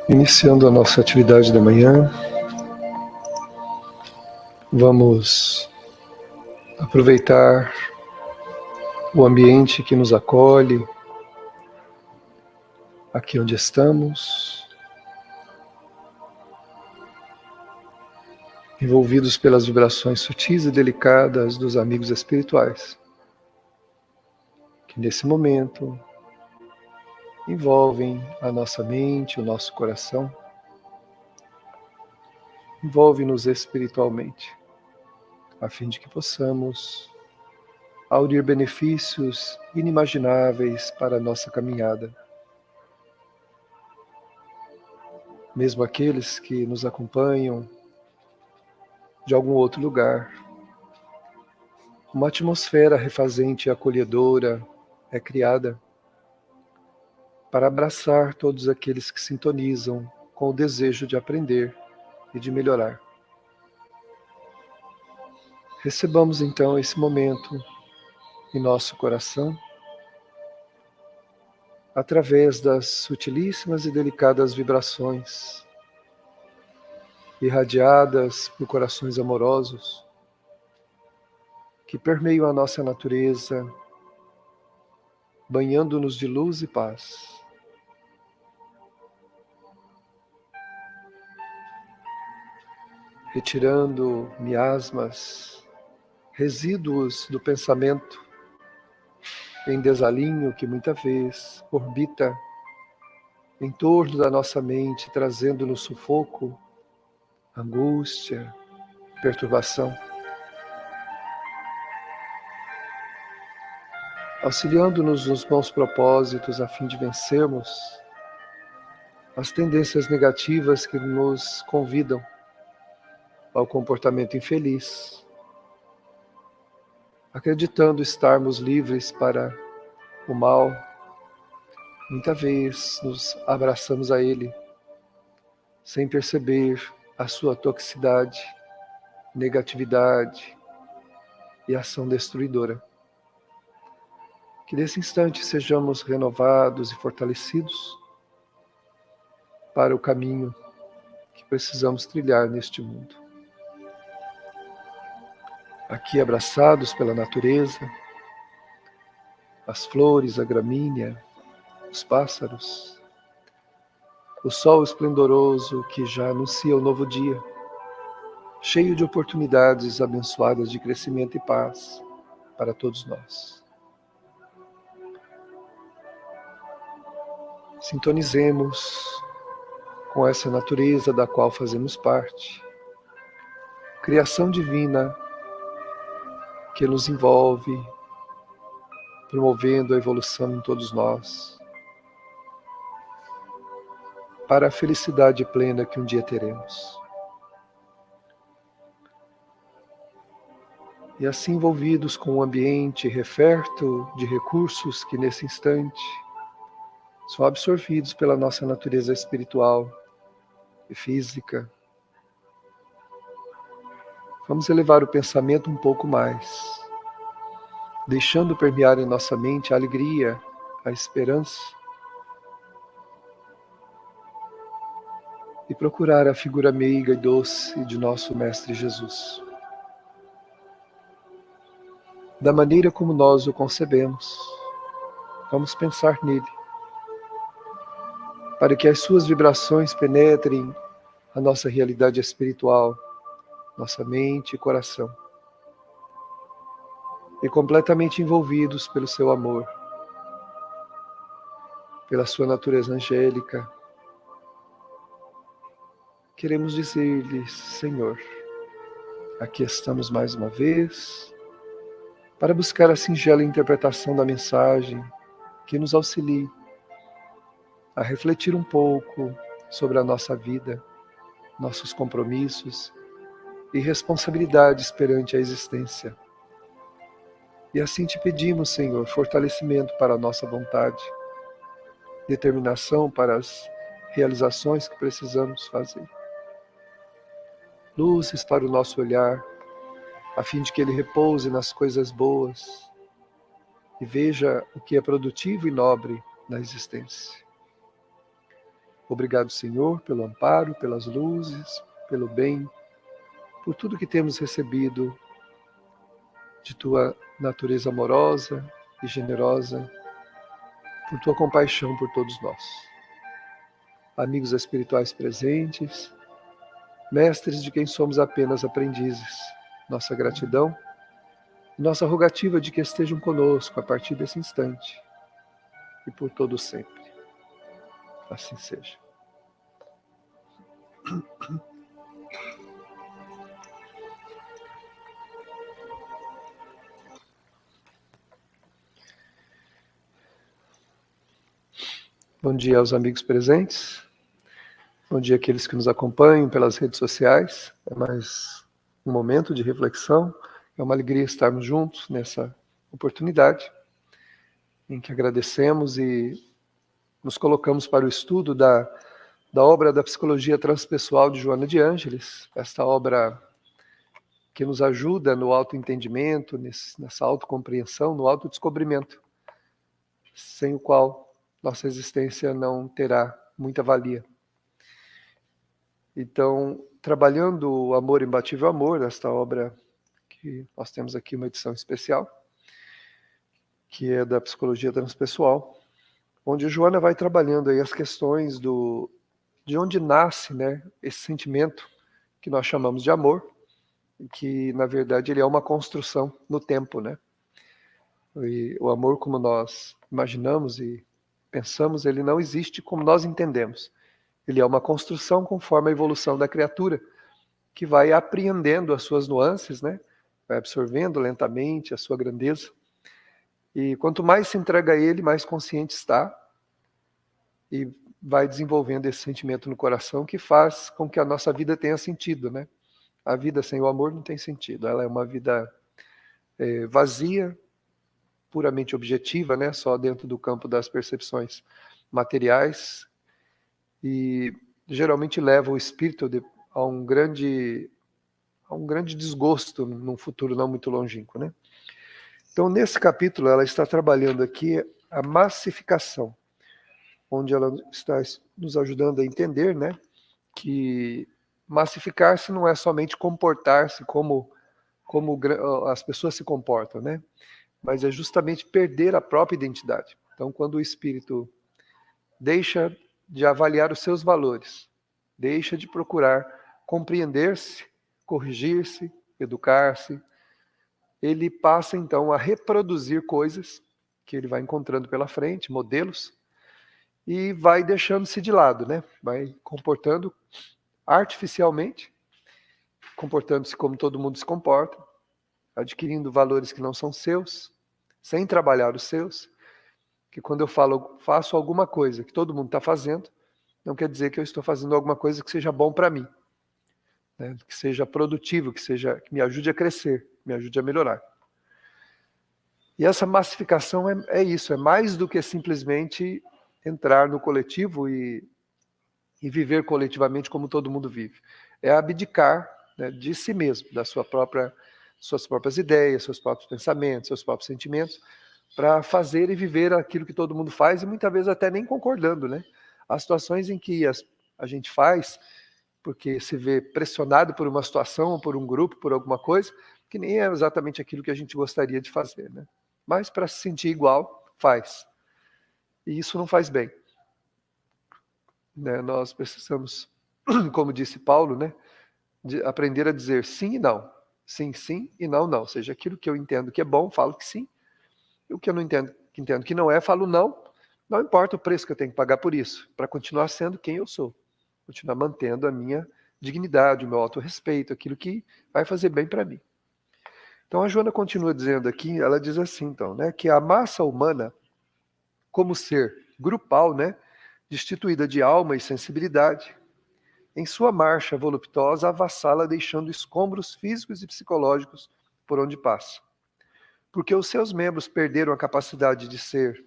Iniciando a nossa atividade da manhã, vamos aproveitar o ambiente que nos acolhe, aqui onde estamos, envolvidos pelas vibrações sutis e delicadas dos amigos espirituais, que nesse momento envolvem a nossa mente, o nosso coração, envolve-nos espiritualmente, a fim de que possamos aurir benefícios inimagináveis para a nossa caminhada. Mesmo aqueles que nos acompanham de algum outro lugar, uma atmosfera refazente e acolhedora é criada para abraçar todos aqueles que sintonizam com o desejo de aprender e de melhorar. Recebamos então esse momento em nosso coração, através das sutilíssimas e delicadas vibrações irradiadas por corações amorosos que permeiam a nossa natureza, banhando-nos de luz e paz. Retirando miasmas, resíduos do pensamento em desalinho que muitas vezes orbita em torno da nossa mente, trazendo-nos sufoco, angústia, perturbação. Auxiliando-nos nos bons propósitos a fim de vencermos as tendências negativas que nos convidam ao comportamento infeliz, acreditando estarmos livres para o mal. Muitas vezes nos abraçamos a ele, sem perceber a sua toxicidade, negatividade e ação destruidora. Que nesse instante sejamos renovados e fortalecidos para o caminho que precisamos trilhar neste mundo. Aqui abraçados pela natureza, as flores, a gramínea, os pássaros, o sol esplendoroso que já anuncia o novo dia, cheio de oportunidades abençoadas de crescimento e paz para todos nós. Sintonizemos com essa natureza da qual fazemos parte, criação divina que nos envolve, promovendo a evolução em todos nós, para a felicidade plena que um dia teremos. E assim envolvidos com um ambiente referto de recursos que nesse instante são absorvidos pela nossa natureza espiritual e física, vamos elevar o pensamento um pouco mais, deixando permear em nossa mente a alegria, a esperança, e procurar a figura meiga e doce de nosso Mestre Jesus. Da maneira como nós o concebemos, vamos pensar nele, para que as suas vibrações penetrem a nossa realidade espiritual, nossa mente e coração, e completamente envolvidos pelo seu amor, pela sua natureza angélica, queremos dizer-lhe: Senhor, aqui estamos mais uma vez para buscar a singela interpretação da mensagem que nos auxilie a refletir um pouco sobre a nossa vida, nossos compromissos e responsabilidades perante a existência. E assim te pedimos, Senhor, fortalecimento para a nossa vontade, determinação para as realizações que precisamos fazer, luzes para o nosso olhar, a fim de que ele repouse nas coisas boas e veja o que é produtivo e nobre na existência. Obrigado, Senhor, pelo amparo, pelas luzes, pelo bem, por tudo que temos recebido de Tua natureza amorosa e generosa, por Tua compaixão por todos nós. Amigos espirituais presentes, mestres de quem somos apenas aprendizes, nossa gratidão e nossa rogativa de que estejam conosco a partir desse instante e por todo sempre. Assim seja. Bom dia aos amigos presentes. Bom dia àqueles que nos acompanham pelas redes sociais. É mais um momento de reflexão. É uma alegria estarmos juntos nessa oportunidade em que agradecemos e nos colocamos para o estudo da obra da Psicologia Transpessoal de Joana de Ângeles, esta obra que nos ajuda no autoentendimento, nessa autocompreensão, no autodescobrimento, sem o qual nossa existência não terá muita valia. Então, trabalhando o Amor Imbatível Amor, esta obra que nós temos aqui uma edição especial, que é da Psicologia Transpessoal, onde Joana vai trabalhando aí as questões de onde nasce, né, esse sentimento que nós chamamos de amor, que na verdade ele é uma construção no tempo, né? E o amor, como nós imaginamos e pensamos, ele não existe como nós entendemos. Ele é uma construção conforme a evolução da criatura, que vai apreendendo as suas nuances, né? Vai absorvendo lentamente a sua grandeza. E quanto mais se entrega a ele, mais consciente está e vai desenvolvendo esse sentimento no coração que faz com que a nossa vida tenha sentido, né? A vida sem o amor não tem sentido. Ela é uma vida vazia, puramente objetiva, né? Só dentro do campo das percepções materiais e geralmente leva o espírito a um grande desgosto num futuro não muito longínquo, né? Então, nesse capítulo, ela está trabalhando aqui a massificação, onde ela está nos ajudando a entender, né, que massificar-se não é somente comportar-se como as pessoas se comportam, né? Mas é justamente perder a própria identidade. Então, quando o espírito deixa de avaliar os seus valores, deixa de procurar compreender-se, corrigir-se, educar-se, ele passa então a reproduzir coisas que ele vai encontrando pela frente, modelos, e vai deixando-se de lado, né? Vai comportando artificialmente, comportando-se como todo mundo se comporta, adquirindo valores que não são seus, sem trabalhar os seus, que quando eu faço alguma coisa que todo mundo está fazendo, não quer dizer que eu estou fazendo alguma coisa que seja bom para mim, né? Que seja produtivo, que me ajude a crescer, me ajude a melhorar. E essa massificação é isso, é mais do que simplesmente entrar no coletivo e viver coletivamente como todo mundo vive. É abdicar, né, de si mesmo, suas próprias ideias, seus próprios pensamentos, seus próprios sentimentos, para fazer e viver aquilo que todo mundo faz e muitas vezes até nem concordando, né? Há situações em que a gente faz porque se vê pressionado por uma situação, ou por um grupo, por alguma coisa, que nem é exatamente aquilo que a gente gostaria de fazer, né? Mas para se sentir igual, faz. E isso não faz bem, né? Nós precisamos, como disse Paulo, né, de aprender a dizer sim e não. Sim, sim e não, não. Ou seja, aquilo que eu entendo que é bom, falo que sim. E o que eu não entendo que não é, falo não. Não importa o preço que eu tenho que pagar por isso, para continuar sendo quem eu sou. Continuar mantendo a minha dignidade, o meu autorrespeito, aquilo que vai fazer bem para mim. Então a Joana continua dizendo aqui, ela diz assim, então, né, que a massa humana, como ser grupal, né, destituída de alma e sensibilidade, em sua marcha voluptuosa avassala deixando escombros físicos e psicológicos por onde passa. Porque os seus membros perderam a capacidade de ser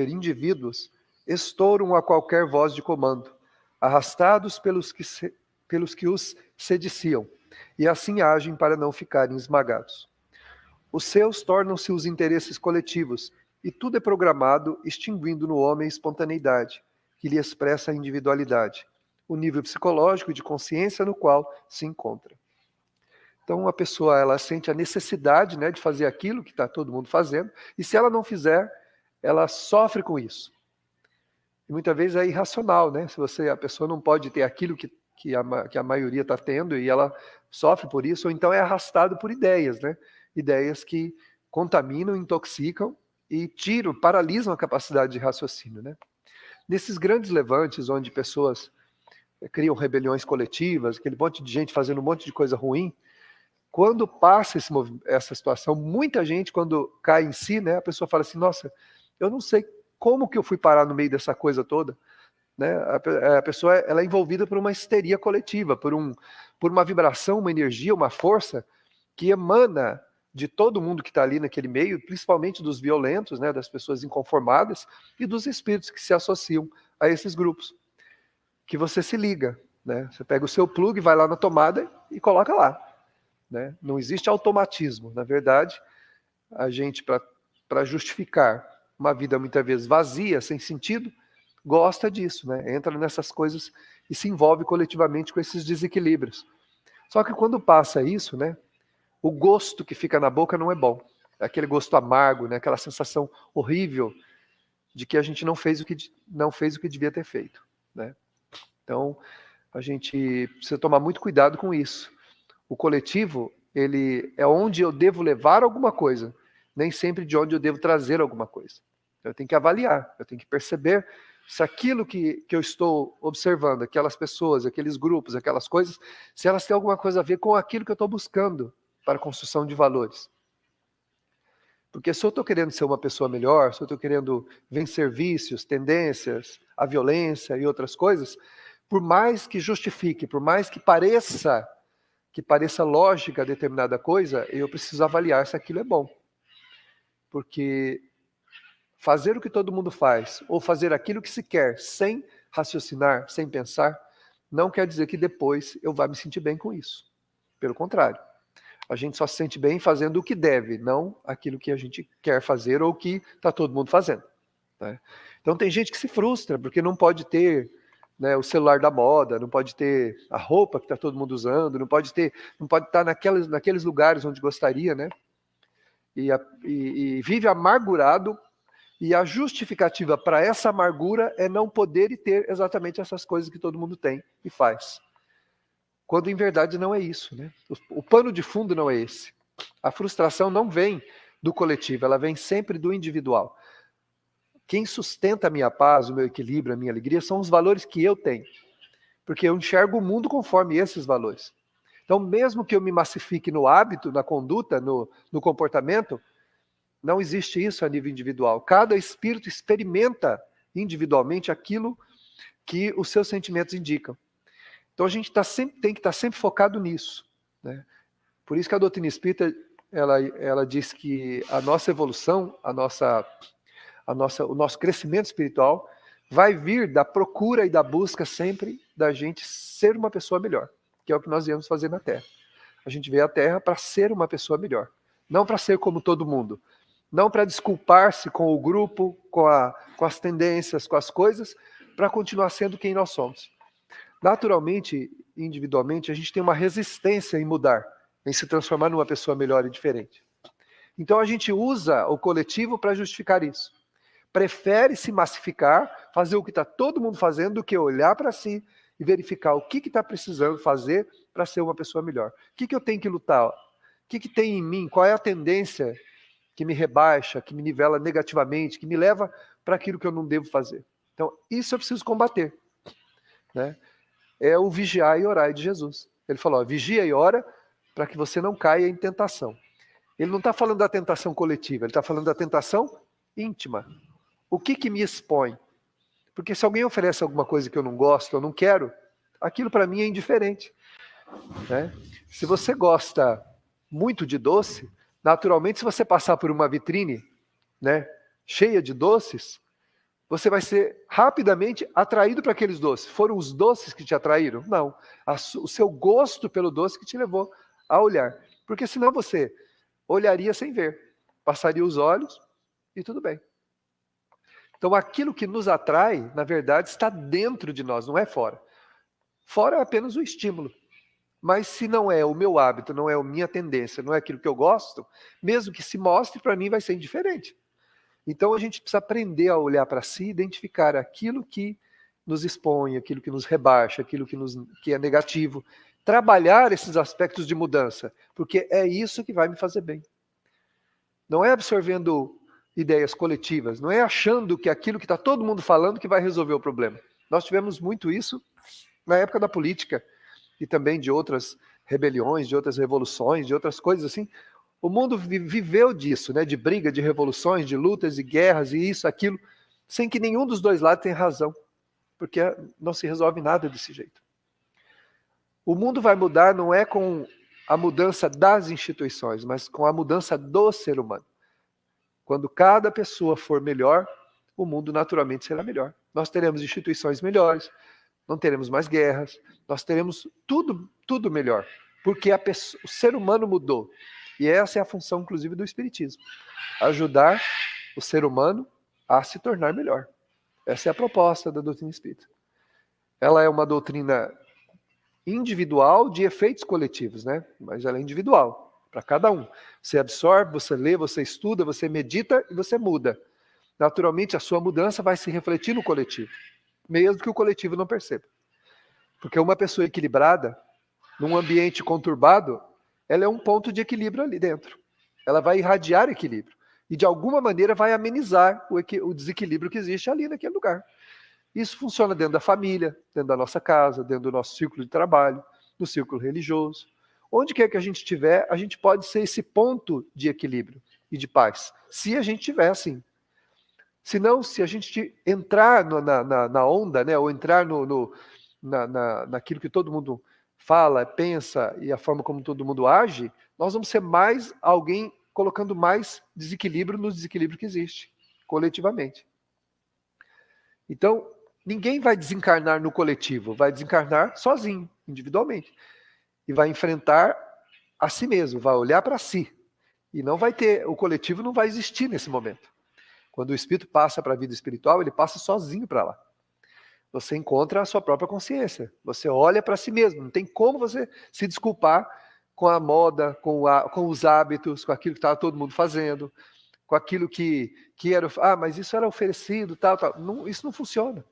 indivíduos, estouram a qualquer voz de comando, arrastados pelos que os sediciam, e assim agem para não ficarem esmagados. Os seus tornam-se os interesses coletivos, e tudo é programado, extinguindo no homem a espontaneidade, que lhe expressa a individualidade, o nível psicológico e de consciência no qual se encontra. Então, a pessoa ela sente a necessidade, né, de fazer aquilo que está todo mundo fazendo, e se ela não fizer, ela sofre com isso. E muitas vezes é irracional, né? Se a pessoa não pode ter aquilo que a maioria está tendo e ela sofre por isso, ou então é arrastado por ideias, né? Ideias que contaminam, intoxicam e paralisam a capacidade de raciocínio, né? Nesses grandes levantes, onde pessoas criam rebeliões coletivas, aquele monte de gente fazendo um monte de coisa ruim, quando passa essa situação, muita gente, quando cai em si, né, a pessoa fala assim, nossa, eu não sei como que eu fui parar no meio dessa coisa toda, né? A pessoa ela é envolvida por uma histeria coletiva, por uma vibração, uma energia, uma força que emana de todo mundo que está ali naquele meio, principalmente dos violentos, né, das pessoas inconformadas e dos espíritos que se associam a esses grupos. Que você se liga, né? Você pega o seu plug, vai lá na tomada e coloca lá, né? Não existe automatismo. Na verdade, a gente, para justificar uma vida muitas vezes vazia, sem sentido, gosta disso, né? Entra nessas coisas e se envolve coletivamente com esses desequilíbrios. Só que quando passa isso, né, o gosto que fica na boca não é bom. É aquele gosto amargo, né, aquela sensação horrível de que a gente não fez o que devia ter feito, né? Então, a gente precisa tomar muito cuidado com isso. O coletivo, ele é onde eu devo levar alguma coisa, nem sempre de onde eu devo trazer alguma coisa. Eu tenho que avaliar, eu tenho que perceber se aquilo que eu estou observando, aquelas pessoas, aqueles grupos, aquelas coisas, se elas têm alguma coisa a ver com aquilo que eu estou buscando para a construção de valores. Porque se eu estou querendo ser uma pessoa melhor, se eu estou querendo vencer vícios, tendências, a violência e outras coisas, por mais que justifique, por mais que pareça lógica determinada coisa, eu preciso avaliar se aquilo é bom. Porque fazer o que todo mundo faz, ou fazer aquilo que se quer, sem raciocinar, sem pensar, não quer dizer que depois eu vá me sentir bem com isso. Pelo contrário. A gente só se sente bem fazendo o que deve, não aquilo que a gente quer fazer ou que está todo mundo fazendo, né? Então tem gente que se frustra porque não pode ter, né, o celular da moda, não pode ter a roupa que está todo mundo usando, não pode estar naqueles lugares onde gostaria, né? E vive amargurado, e a justificativa para essa amargura é não poder e ter exatamente essas coisas que todo mundo tem e faz. Quando em verdade não é isso, né? O pano de fundo não é esse. A frustração não vem do coletivo, ela vem sempre do individual. Quem sustenta a minha paz, o meu equilíbrio, a minha alegria, são os valores que eu tenho. Porque eu enxergo o mundo conforme esses valores. Então, mesmo que eu me massifique no hábito, na conduta, no comportamento, não existe isso a nível individual. Cada espírito experimenta individualmente aquilo que os seus sentimentos indicam. Então a gente tem que estar sempre focado nisso, né? Por isso que a doutrina espírita ela diz que a nossa evolução, o nosso crescimento espiritual vai vir da procura e da busca sempre da gente ser uma pessoa melhor, que é o que nós viemos fazer na Terra. A gente veio à Terra para ser uma pessoa melhor, não para ser como todo mundo, não para desculpar-se com o grupo, com as tendências, com as coisas, para continuar sendo quem nós somos. Naturalmente, individualmente, a gente tem uma resistência em mudar, em se transformar numa pessoa melhor e diferente. Então a gente usa o coletivo para justificar isso. Prefere se massificar, fazer o que está todo mundo fazendo, do que olhar para si e verificar o que está precisando fazer para ser uma pessoa melhor. O que eu tenho que lutar? O que tem em mim? Qual é a tendência que me rebaixa, que me nivela negativamente, que me leva para aquilo que eu não devo fazer? Então, isso eu preciso combater, né? É o vigiar e orar de Jesus. Ele falou, vigia e ora para que você não caia em tentação. Ele não está falando da tentação coletiva, ele está falando da tentação íntima. O que me expõe? Porque se alguém oferece alguma coisa que eu não gosto, eu não quero, aquilo para mim é indiferente, né? Se você gosta muito de doce, naturalmente, se você passar por uma vitrine, né, cheia de doces, você vai ser rapidamente atraído para aqueles doces. Foram os doces que te atraíram? Não. O seu gosto pelo doce que te levou a olhar. Porque senão você olharia sem ver. Passaria os olhos e tudo bem. Então aquilo que nos atrai, na verdade, está dentro de nós, não é fora. Fora é apenas o estímulo. Mas se não é o meu hábito, não é a minha tendência, não é aquilo que eu gosto, mesmo que se mostre, para mim vai ser indiferente. Então a gente precisa aprender a olhar para si, identificar aquilo que nos expõe, aquilo que nos rebaixa, aquilo que é negativo. Trabalhar esses aspectos de mudança, porque é isso que vai me fazer bem. Não é absorvendo ideias coletivas, não é achando que aquilo que está todo mundo falando que vai resolver o problema. Nós tivemos muito isso na época da política e também de outras rebeliões, de outras revoluções, de outras coisas assim. O mundo viveu disso, né? De briga, de revoluções, de lutas e guerras e isso, aquilo, sem que nenhum dos dois lados tenha razão, porque não se resolve nada desse jeito. O mundo vai mudar não é com a mudança das instituições, mas com a mudança do ser humano. Quando cada pessoa for melhor, o mundo naturalmente será melhor. Nós teremos instituições melhores, não teremos mais guerras, nós teremos tudo melhor, porque o ser humano mudou. E essa é a função, inclusive, do Espiritismo. Ajudar o ser humano a se tornar melhor. Essa é a proposta da doutrina espírita. Ela é uma doutrina individual de efeitos coletivos, né? Mas ela é individual, para cada um. Você absorve, você lê, você estuda, você medita e você muda. Naturalmente, a sua mudança vai se refletir no coletivo, mesmo que o coletivo não perceba. Porque uma pessoa equilibrada, num ambiente conturbado, ela é um ponto de equilíbrio ali dentro. Ela vai irradiar equilíbrio. E, de alguma maneira, vai amenizar o desequilíbrio que existe ali naquele lugar. Isso funciona dentro da família, dentro da nossa casa, dentro do nosso círculo de trabalho, no círculo religioso. Onde quer que a gente estiver, a gente pode ser esse ponto de equilíbrio e de paz, se a gente tiver assim. Se não, se a gente entrar na onda, né, ou entrar naquilo que todo mundo fala, pensa e a forma como todo mundo age, nós vamos ser mais alguém colocando mais desequilíbrio no desequilíbrio que existe, coletivamente. Então, ninguém vai desencarnar no coletivo, vai desencarnar sozinho, individualmente. E vai enfrentar a si mesmo, vai olhar para si. E não vai ter, o coletivo não vai existir nesse momento. Quando o espírito passa para a vida espiritual, ele passa sozinho para lá. Você encontra a sua própria consciência. Você olha para si mesmo. Não tem como você se desculpar com a moda, com os hábitos, com aquilo que estava todo mundo fazendo, com aquilo que era... mas isso era oferecido, tal. Não, isso não funciona.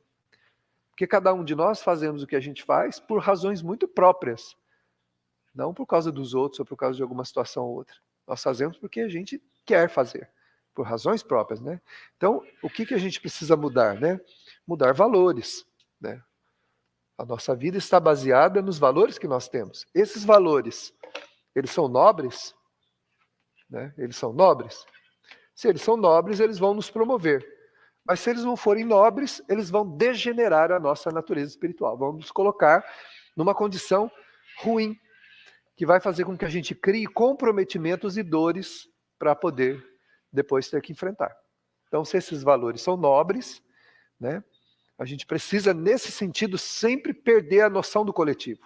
Porque cada um de nós fazemos o que a gente faz por razões muito próprias. Não por causa dos outros ou por causa de alguma situação ou outra. Nós fazemos porque a gente quer fazer. Por razões próprias, né? Então, o que a gente precisa mudar, né? Mudar valores, né? A nossa vida está baseada nos valores que nós temos. Esses valores, eles são nobres, né? Eles são nobres. Se eles são nobres, eles vão nos promover. Mas se eles não forem nobres, eles vão degenerar a nossa natureza espiritual. Vão nos colocar numa condição ruim, que vai fazer com que a gente crie comprometimentos e dores para poder depois ter que enfrentar. Então, se esses valores são nobres, né, a gente precisa, nesse sentido, sempre perder a noção do coletivo.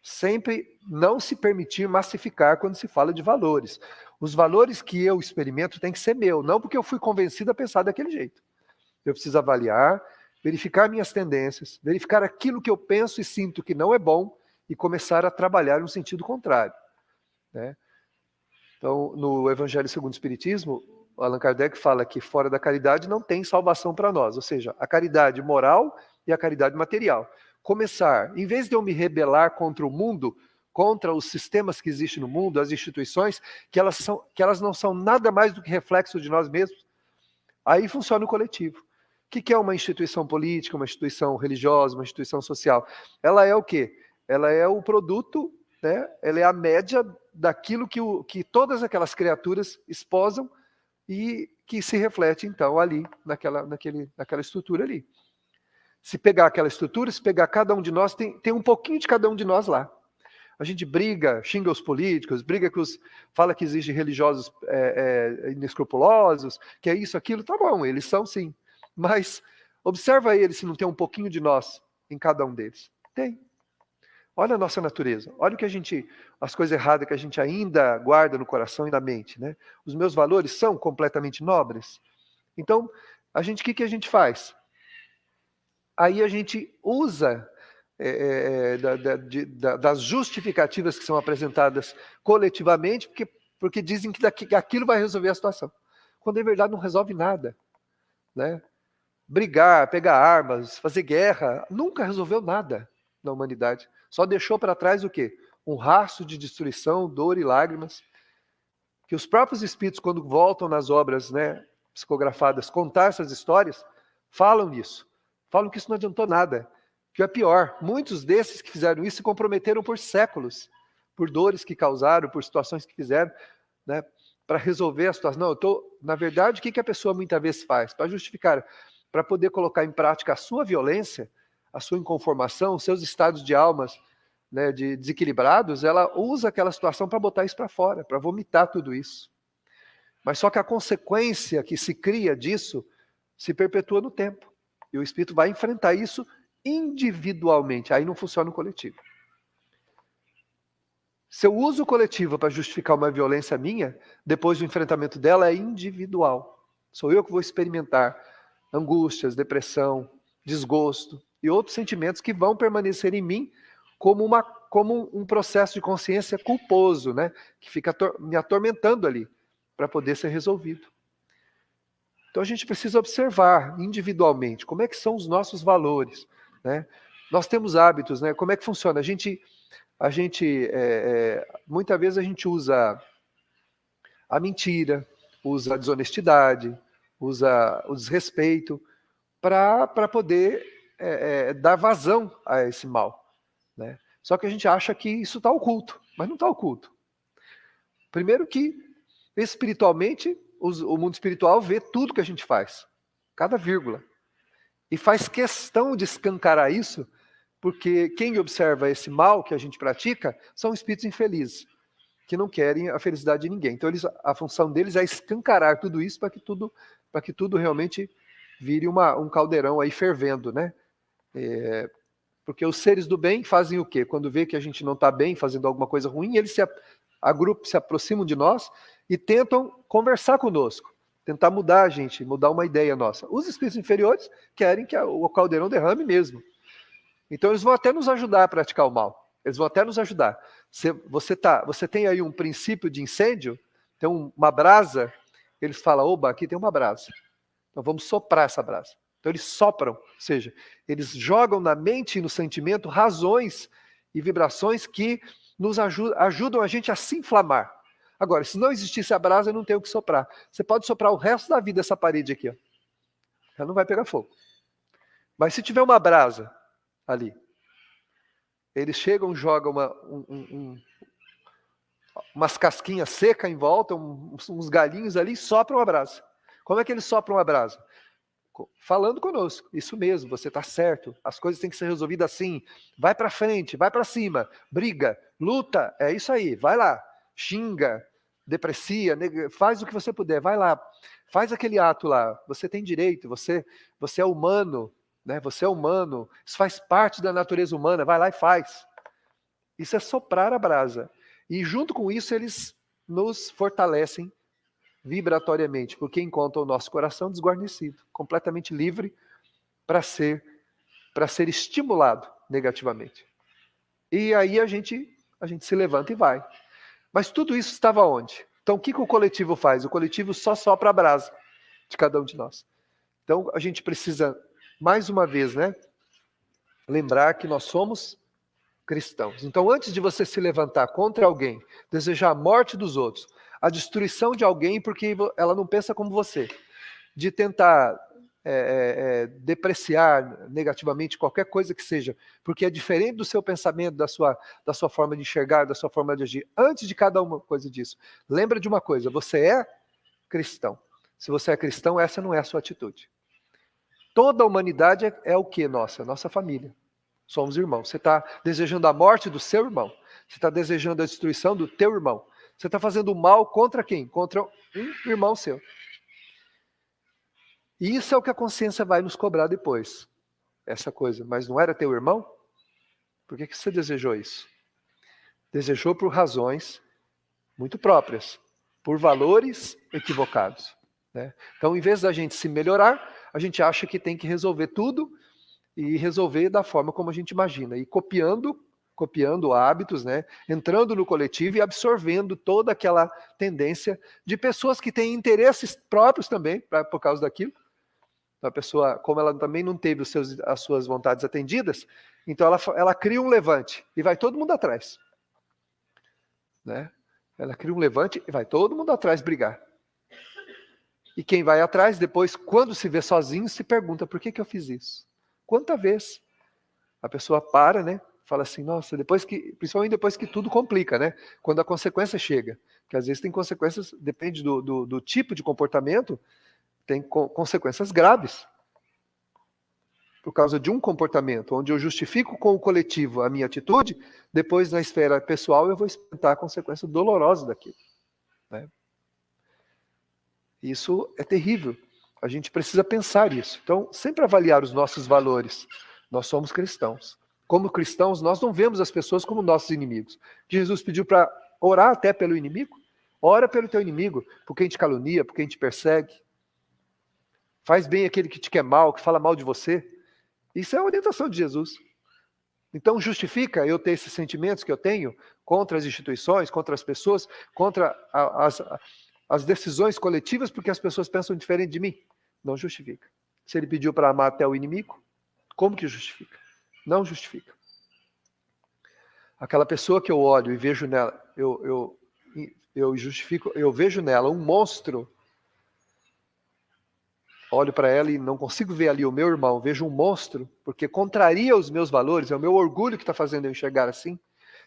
Sempre não se permitir massificar quando se fala de valores. Os valores que eu experimento têm que ser meu, não porque eu fui convencido a pensar daquele jeito. Eu preciso avaliar, verificar minhas tendências, verificar aquilo que eu penso e sinto que não é bom e começar a trabalhar no sentido contrário, né? Então, no Evangelho segundo o Espiritismo, Allan Kardec fala que fora da caridade não tem salvação para nós, ou seja, a caridade moral e a caridade material. Começar, em vez de eu me rebelar contra o mundo, contra os sistemas que existem no mundo, as instituições, que elas não são nada mais do que reflexo de nós mesmos, aí funciona o coletivo. O que é uma instituição política, uma instituição religiosa, uma instituição social? Ela é o quê? Ela é o produto, né? Ela é a média daquilo que todas aquelas criaturas esposam e que se reflete, então, ali, naquela estrutura ali. Se pegar aquela estrutura, se pegar cada um de nós, tem um pouquinho de cada um de nós lá. A gente briga, xinga os políticos, briga fala que existem religiosos inescrupulosos, que é isso, aquilo, tá bom, eles são sim. Mas observa eles se não tem um pouquinho de nós em cada um deles. Tem. Olha a nossa natureza, olha as coisas erradas que a gente ainda guarda no coração e na mente, né? Os meus valores são completamente nobres. Então, o que a gente faz? Aí a gente usa das justificativas que são apresentadas coletivamente, porque dizem que aquilo vai resolver a situação. Quando, em verdade, não resolve nada. Né? Brigar, pegar armas, fazer guerra, nunca resolveu nada na humanidade. Só deixou para trás o quê? Um rastro de destruição, dor e lágrimas, que os próprios espíritos, quando voltam nas obras, né, psicografadas, contar essas histórias, falam nisso. Falam que isso não adiantou nada. Que é pior, muitos desses que fizeram isso se comprometeram por séculos, por dores que causaram, por situações que fizeram, né, para resolver a situação. Não, na verdade, o que a pessoa muitas vezes faz? Para justificar, para poder colocar em prática a sua violência, a sua inconformação, os seus estados de almas, né, de desequilibrados, ela usa aquela situação para botar isso para fora, para vomitar tudo isso. Mas só que a consequência que se cria disso se perpetua no tempo. E o espírito vai enfrentar isso individualmente. Aí não funciona o coletivo. Se eu uso o coletivo para justificar uma violência minha, depois do enfrentamento dela é individual. Sou eu que vou experimentar angústias, depressão, desgosto e outros sentimentos que vão permanecer em mim como um processo de consciência culposo, né? Que fica me atormentando ali para poder ser resolvido. Então a gente precisa observar individualmente como é que são os nossos valores, né? Nós temos hábitos, né? Como é que funciona? Muitas vezes a gente usa a mentira, usa a desonestidade, usa o desrespeito para poder dar vazão a esse mal, né? Só que a gente acha que isso está oculto, mas não está oculto. Primeiro que, espiritualmente, o mundo espiritual vê tudo que a gente faz, cada vírgula, e faz questão de escancarar isso, porque quem observa esse mal que a gente pratica são espíritos infelizes, que não querem a felicidade de ninguém. Então a função deles é escancarar tudo isso para que tudo realmente vire um caldeirão aí fervendo, né? Porque os seres do bem fazem o quê? Quando vê que a gente não está bem, fazendo alguma coisa ruim, eles se aproximam de nós e tentam conversar conosco, tentar mudar a gente, mudar uma ideia nossa. Os espíritos inferiores querem que o caldeirão derrame mesmo. Então eles vão até nos ajudar a praticar o mal. Eles vão até nos ajudar. Você tem aí um princípio de incêndio, tem uma brasa, eles falam, oba, aqui tem uma brasa. Então vamos soprar essa brasa. Então eles sopram, ou seja, eles jogam na mente e no sentimento razões e vibrações que nos ajudam a gente a se inflamar. Agora, se não existisse a brasa, eu não tenho o que soprar. Você pode soprar o resto da vida essa parede aqui, ó. Ela não vai pegar fogo. Mas se tiver uma brasa ali, eles chegam, jogam umas casquinhas secas em volta, uns galinhos ali, e sopram a brasa. Como é que eles sopram a brasa? Falando conosco, isso mesmo, você está certo, as coisas têm que ser resolvidas assim, vai para frente, vai para cima, briga, luta, é isso aí, vai lá, xinga, deprecia, faz o que você puder, vai lá, faz aquele ato lá, você tem direito, você é humano, né? Você é humano, isso faz parte da natureza humana, vai lá e faz. Isso é soprar a brasa. E junto com isso eles nos fortalecem vibratoriamente, porque encontram o nosso coração desguarnecido, completamente livre para ser estimulado negativamente. E aí a gente se levanta e vai. Mas tudo isso estava onde? Então o que o coletivo faz? O coletivo só sopra a brasa de cada um de nós. Então a gente precisa, mais uma vez, né, lembrar que nós somos cristãos. Então antes de você se levantar contra alguém, desejar a morte dos outros, a destruição de alguém porque ela não pensa como você, de tentar depreciar negativamente qualquer coisa que seja, porque é diferente do seu pensamento, da sua forma de enxergar, da sua forma de agir. Antes de cada uma coisa disso, lembra de uma coisa, você é cristão. Se você é cristão, essa não é a sua atitude. Toda a humanidade é o que nossa? Nossa família. Somos irmãos. Você está desejando a morte do seu irmão. Você está desejando a destruição do teu irmão. Você está fazendo mal contra quem? Contra um irmão seu. E isso é o que a consciência vai nos cobrar depois. Essa coisa. Mas não era teu irmão? Por que você desejou isso? Desejou por razões muito próprias. Por valores equivocados. Né? Então, em vez da gente se melhorar, a gente acha que tem que resolver tudo e resolver da forma como a gente imagina, e copiando hábitos, né? Entrando no coletivo e absorvendo toda aquela tendência de pessoas que têm interesses próprios também, por causa daquilo. Então, a pessoa, como ela também não teve as suas vontades atendidas, então ela cria um levante e vai todo mundo atrás. Né? Ela cria um levante e vai todo mundo atrás brigar. E quem vai atrás, depois, quando se vê sozinho, se pergunta, por que eu fiz isso? Quanta vez a pessoa para, né? Fala assim, nossa, principalmente depois que tudo complica, né? Quando a consequência chega. Porque às vezes tem consequências, depende do tipo de comportamento, tem consequências graves. Por causa de um comportamento, onde eu justifico com o coletivo a minha atitude, depois na esfera pessoal eu vou experimentar a consequência dolorosa daquilo. Né? Isso é terrível. A gente precisa pensar isso. Então, sempre avaliar os nossos valores. Nós somos cristãos. Como cristãos, nós não vemos as pessoas como nossos inimigos. Jesus pediu para orar até pelo inimigo. Ora pelo teu inimigo, por quem te calunia, por quem te persegue. Faz bem aquele que te quer mal, que fala mal de você. Isso é a orientação de Jesus. Então justifica eu ter esses sentimentos que eu tenho contra as instituições, contra as pessoas, contra as decisões coletivas, porque as pessoas pensam diferente de mim. Não justifica. Se ele pediu para amar até o inimigo, como que justifica? Não justifica. Aquela pessoa que eu olho e vejo nela, eu vejo nela um monstro. Olho para ela e não consigo ver ali o meu irmão, vejo um monstro, porque contraria os meus valores, é o meu orgulho que está fazendo eu enxergar assim.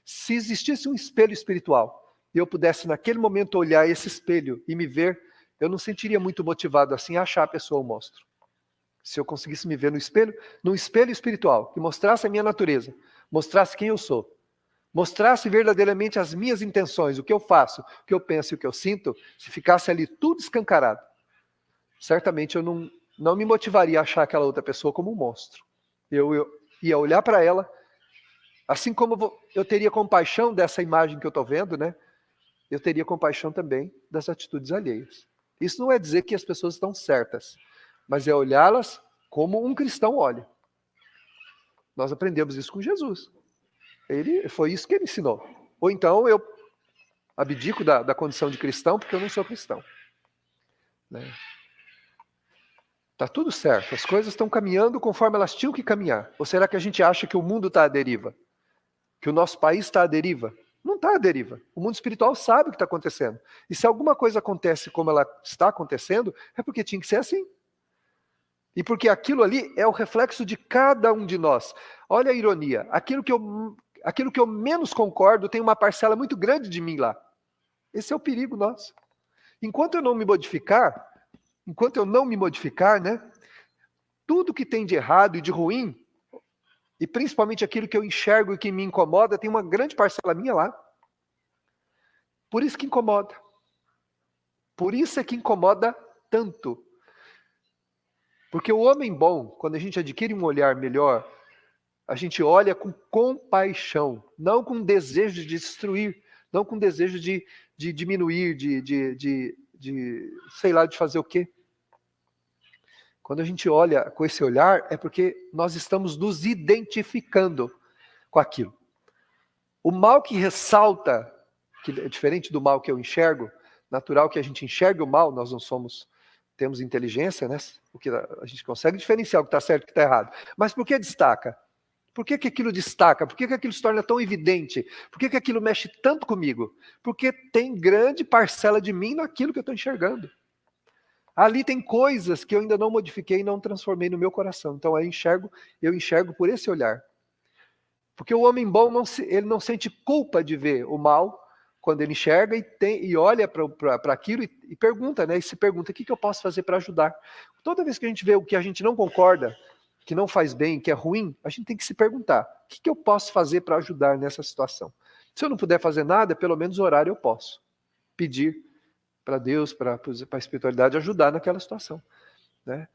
Se existisse um espelho espiritual, e eu pudesse naquele momento olhar esse espelho e me ver, eu não sentiria muito motivado assim a achar a pessoa um monstro. Se eu conseguisse me ver no espelho, num espelho espiritual, que mostrasse a minha natureza, mostrasse quem eu sou, mostrasse verdadeiramente as minhas intenções, o que eu faço, o que eu penso e o que eu sinto, se ficasse ali tudo escancarado, certamente eu não me motivaria a achar aquela outra pessoa como um monstro. Eu ia olhar para ela, assim como eu teria compaixão dessa imagem que eu estou vendo, né? Eu teria compaixão também das atitudes alheias. Isso não é dizer que as pessoas estão certas, mas é olhá-las como um cristão olha. Nós aprendemos isso com Jesus. Foi isso que ele ensinou. Ou então eu abdico da condição de cristão porque eu não sou cristão. Né? Está tudo certo, as coisas estão caminhando conforme elas tinham que caminhar. Ou será que a gente acha que o mundo está à deriva? Que o nosso país está à deriva? Não está à deriva. O mundo espiritual sabe o que está acontecendo. E se alguma coisa acontece como ela está acontecendo, é porque tinha que ser assim. E porque aquilo ali é o reflexo de cada um de nós. Olha a ironia. Aquilo que eu menos concordo tem uma parcela muito grande de mim lá. Esse é o perigo nosso. Enquanto eu não me modificar, né? Tudo que tem de errado e de ruim, e principalmente aquilo que eu enxergo e que me incomoda, tem uma grande parcela minha lá. Por isso que incomoda. Por isso é que incomoda tanto. Porque o homem bom, quando a gente adquire um olhar melhor, a gente olha com compaixão, não com desejo de destruir, não com desejo de diminuir, sei lá, de fazer o quê. Quando a gente olha com esse olhar, é porque nós estamos nos identificando com aquilo. O mal que ressalta, que é diferente do mal que eu enxergo, natural que a gente enxergue o mal, nós não temos inteligência, né? Porque a gente consegue diferenciar o que está certo e o que está errado. Mas por que destaca? Por que aquilo destaca? Por que aquilo se torna tão evidente? Por que aquilo mexe tanto comigo? Porque tem grande parcela de mim naquilo que eu estou enxergando. Ali tem coisas que eu ainda não modifiquei e não transformei no meu coração. Então eu enxergo por esse olhar. Porque o homem bom ele não sente culpa de ver o mal quando ele enxerga e olha para aquilo e pergunta, né? E se pergunta, o que eu posso fazer para ajudar? Toda vez que a gente vê o que a gente não concorda, que não faz bem, que é ruim, a gente tem que se perguntar, o que eu posso fazer para ajudar nessa situação? Se eu não puder fazer nada, pelo menos orar eu posso. Pedir para Deus, para a espiritualidade ajudar naquela situação. Né?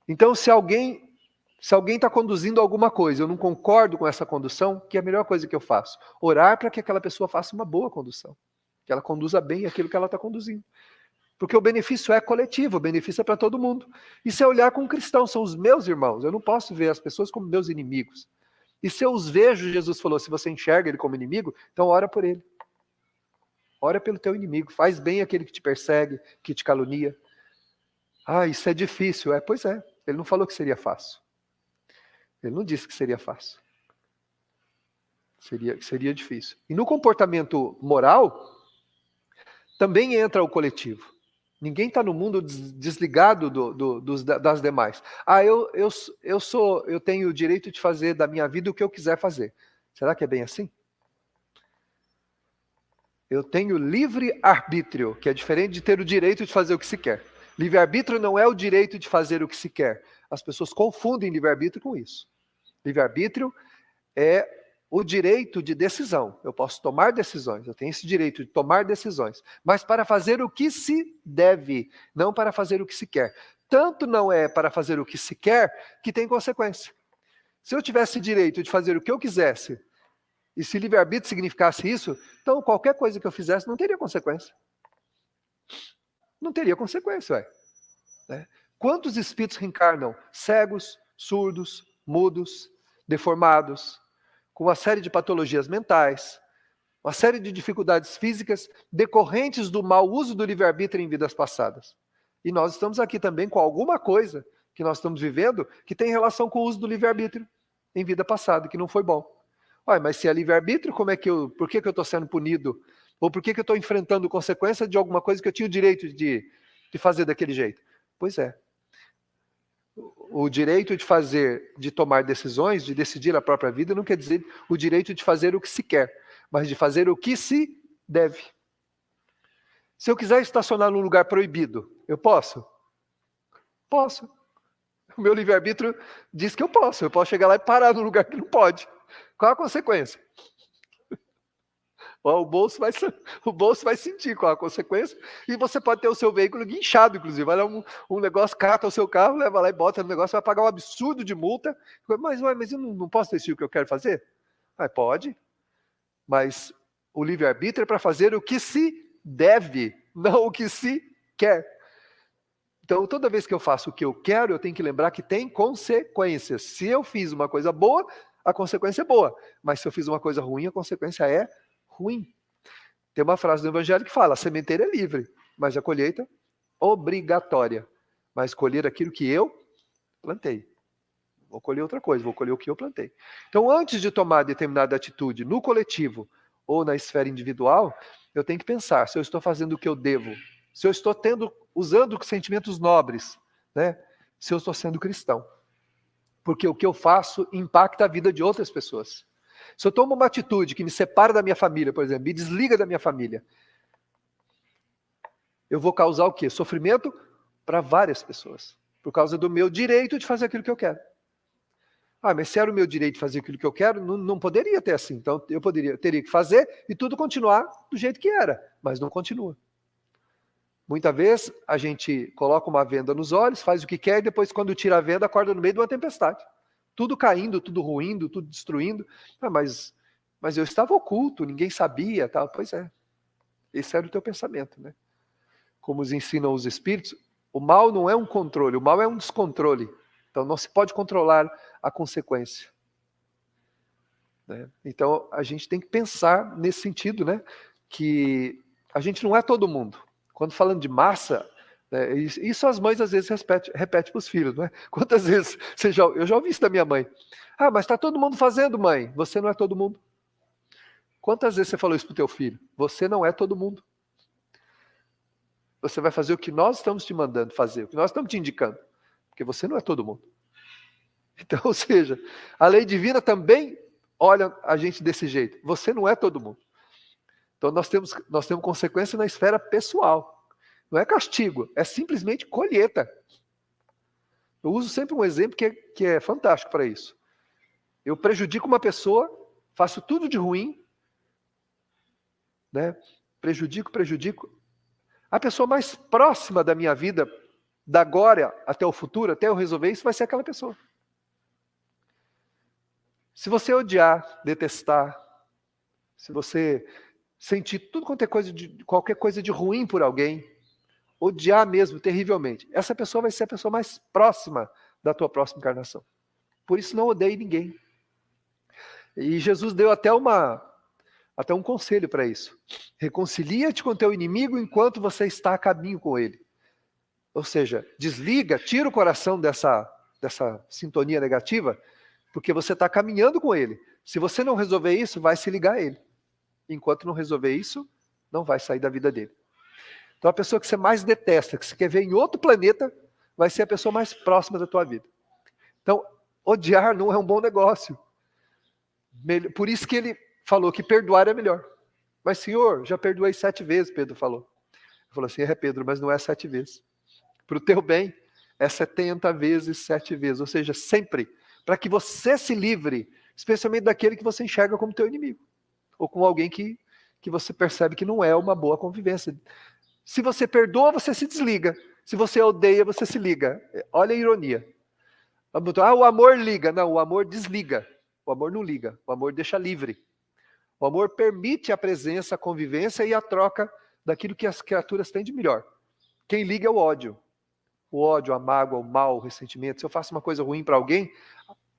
Então, se alguém está conduzindo alguma coisa, eu não concordo com essa condução, que é a melhor coisa que eu faço? Orar para que aquela pessoa faça uma boa condução. Que ela conduza bem aquilo que ela está conduzindo. Porque o benefício é coletivo, o benefício é para todo mundo. E se eu olhar como cristão, são os meus irmãos, eu não posso ver as pessoas como meus inimigos. E se eu os vejo, Jesus falou, se você enxerga ele como inimigo, então ora por ele. Ora pelo teu inimigo, faz bem aquele que te persegue, que te calunia. Ah, isso é difícil. Pois é, ele não falou que seria fácil. Ele não disse que seria fácil. Seria difícil. E no comportamento moral, também entra o coletivo. Ninguém está no mundo desligado das demais. Eu tenho o direito de fazer da minha vida o que eu quiser fazer. Será que é bem assim? Eu tenho livre arbítrio, que é diferente de ter o direito de fazer o que se quer. Livre-arbítrio não é o direito de fazer o que se quer. As pessoas confundem livre-arbítrio com isso. Livre-arbítrio é o direito de decisão. Eu posso tomar decisões, eu tenho esse direito de tomar decisões, mas para fazer o que se deve, não para fazer o que se quer. Tanto não é para fazer o que se quer, que tem consequência. Se eu tivesse direito de fazer o que eu quisesse, e se livre-arbítrio significasse isso, então qualquer coisa que eu fizesse não teria consequência. Não teria consequência, né? Quantos espíritos reencarnam cegos, surdos, mudos, deformados, com uma série de patologias mentais, uma série de dificuldades físicas decorrentes do mau uso do livre-arbítrio em vidas passadas. E nós estamos aqui também com alguma coisa que nós estamos vivendo que tem relação com o uso do livre-arbítrio em vida passada, que não foi bom. Ué, mas se é livre-arbítrio, por que eu estou sendo punido? Ou por que eu estou enfrentando consequência de alguma coisa que eu tinha o direito de fazer daquele jeito? Pois é. O direito de tomar decisões, de decidir a própria vida, não quer dizer o direito de fazer o que se quer, mas de fazer o que se deve. Se eu quiser estacionar num lugar proibido, eu posso? Posso. O meu livre-arbítrio diz que eu posso. Eu posso chegar lá e parar num lugar que não pode. Qual a consequência? O bolso vai sentir qual a consequência, e você pode ter o seu veículo guinchado, inclusive. Vai lá um negócio, cata o seu carro, leva lá e bota no negócio, vai pagar um absurdo de multa. Mas eu não posso decidir o que eu quero fazer? Pode, mas o livre-arbítrio é para fazer o que se deve, não o que se quer. Então, toda vez que eu faço o que eu quero, eu tenho que lembrar que tem consequências. Se eu fiz uma coisa boa, a consequência é boa. Mas se eu fiz uma coisa ruim, a consequência é ruim. Tem uma frase do Evangelho que fala: a sementeira é livre, mas a colheita obrigatória. Mas colher aquilo que eu plantei. Vou colher outra coisa, vou colher o que eu plantei. Então, antes de tomar determinada atitude no coletivo ou na esfera individual, eu tenho que pensar se eu estou fazendo o que eu devo, se eu estou usando sentimentos nobres, né? Se eu estou sendo cristão. Porque o que eu faço impacta a vida de outras pessoas. Se eu tomo uma atitude que me separa da minha família, por exemplo, me desliga da minha família, eu vou causar o quê? Sofrimento para várias pessoas, por causa do meu direito de fazer aquilo que eu quero. Mas se era o meu direito de fazer aquilo que eu quero, não poderia ter assim. Então eu teria que fazer e tudo continuar do jeito que era, mas não continua. Muitas vezes a gente coloca uma venda nos olhos, faz o que quer e depois quando tira a venda acorda no meio de uma tempestade. Tudo caindo, tudo ruindo, tudo destruindo. Mas eu estava oculto, ninguém sabia. Tal. Pois é, esse era o teu pensamento, né? Como os ensinam os espíritos, o mal não é um controle, o mal é um descontrole. Então não se pode controlar a consequência. Né? Então a gente tem que pensar nesse sentido, né? Que a gente não é todo mundo. Quando falando de massa, né, isso as mães às vezes repetem para os filhos, não é? Quantas vezes eu já ouvi isso da minha mãe? Mas está todo mundo fazendo, mãe. Você não é todo mundo. Quantas vezes você falou isso para o teu filho? Você não é todo mundo. Você vai fazer o que nós estamos te mandando fazer, o que nós estamos te indicando. Porque você não é todo mundo. Então, ou seja, a lei divina também olha a gente desse jeito. Você não é todo mundo. Então nós temos consequência na esfera pessoal. Não é castigo, é simplesmente colheita. Eu uso sempre um exemplo que é fantástico para isso. Eu prejudico uma pessoa, faço tudo de ruim, né? Prejudico. A pessoa mais próxima da minha vida, da agora até o futuro, até eu resolver isso, vai ser aquela pessoa. Se você odiar, detestar, se você sentir tudo quanto é qualquer coisa de ruim por alguém, odiar mesmo terrivelmente, essa pessoa vai ser a pessoa mais próxima da tua próxima encarnação. Por isso não odeie ninguém. E Jesus deu até um conselho para isso. Reconcilia-te com teu inimigo enquanto você está a caminho com ele. Ou seja, desliga, tira o coração dessa sintonia negativa, porque você está caminhando com ele. Se você não resolver isso, vai se ligar a ele. Enquanto não resolver isso, não vai sair da vida dele. Então a pessoa que você mais detesta, que você quer ver em outro planeta, vai ser a pessoa mais próxima da tua vida. Então, odiar não é um bom negócio. Por isso que ele falou que perdoar é melhor. Mas, Senhor, já perdoei 7 vezes, Pedro falou. Ele falou assim, Pedro, mas não é 7 vezes. Para o teu bem, é 70 vezes 7 vezes. Ou seja, sempre. Para que você se livre, especialmente daquele que você enxerga como teu inimigo. Ou com alguém que você percebe que não é uma boa convivência. Se você perdoa, você se desliga. Se você odeia, você se liga. Olha a ironia. O amor liga. Não, o amor desliga. O amor não liga. O amor deixa livre. O amor permite a presença, a convivência e a troca daquilo que as criaturas têm de melhor. Quem liga é o ódio. O ódio, a mágoa, o mal, o ressentimento. Se eu faço uma coisa ruim para alguém,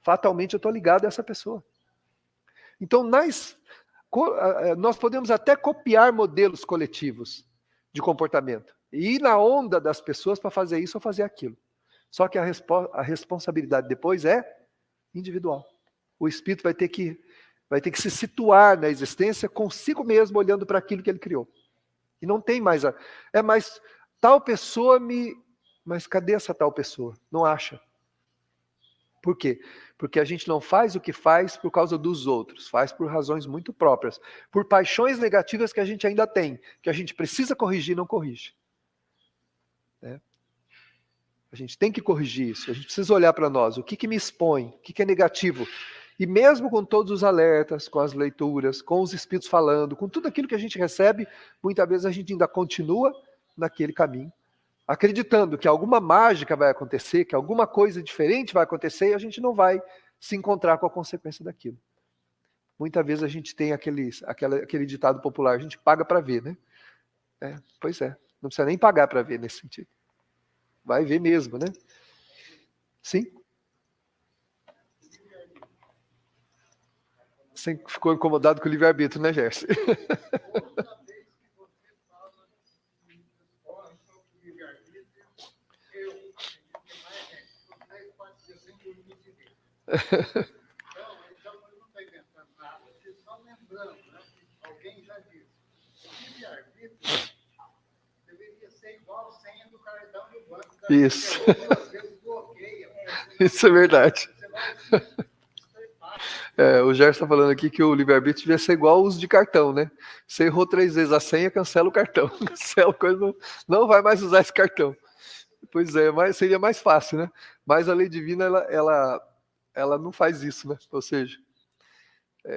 fatalmente eu estou ligado a essa pessoa. Então, nós podemos até copiar modelos coletivos de comportamento e ir na onda das pessoas para fazer isso ou fazer aquilo. Só que a responsabilidade depois é individual. O espírito vai ter que se situar na existência consigo mesmo, olhando para aquilo que ele criou. E não tem mais mais tal pessoa mas cadê essa tal pessoa? Não acha. Por quê? Porque a gente não faz o que faz por causa dos outros, faz por razões muito próprias, por paixões negativas que a gente ainda tem, que a gente precisa corrigir e não corrige. A gente tem que corrigir isso, a gente precisa olhar para nós, o que me expõe, o que é negativo. E mesmo com todos os alertas, com as leituras, com os espíritos falando, com tudo aquilo que a gente recebe, muitas vezes a gente ainda continua naquele caminho, acreditando que alguma mágica vai acontecer, que alguma coisa diferente vai acontecer e a gente não vai se encontrar com a consequência daquilo. Muitas vezes a gente tem aquele ditado popular, a gente paga para ver, né? Pois é, não precisa nem pagar para ver nesse sentido. Vai ver mesmo, né? Sim. Você ficou incomodado com o livre-arbítrio, né, Gerson? Então, ele não está inventando nada, ele só lembrando, né? Alguém já disse. O livre-arbítrio deveria ser igual a senha do cartão do banco. Isso. Duas vezes bloqueia. Isso é verdade. O Gerson está falando aqui que o livre-arbítrio devia ser igual ao uso de cartão, né? Você errou 3 vezes a senha, cancela o cartão. Cancela coisa, não vai mais usar esse cartão. Pois é, mas seria mais fácil, né? Mas a lei divina, ela não faz isso, né? Ou seja,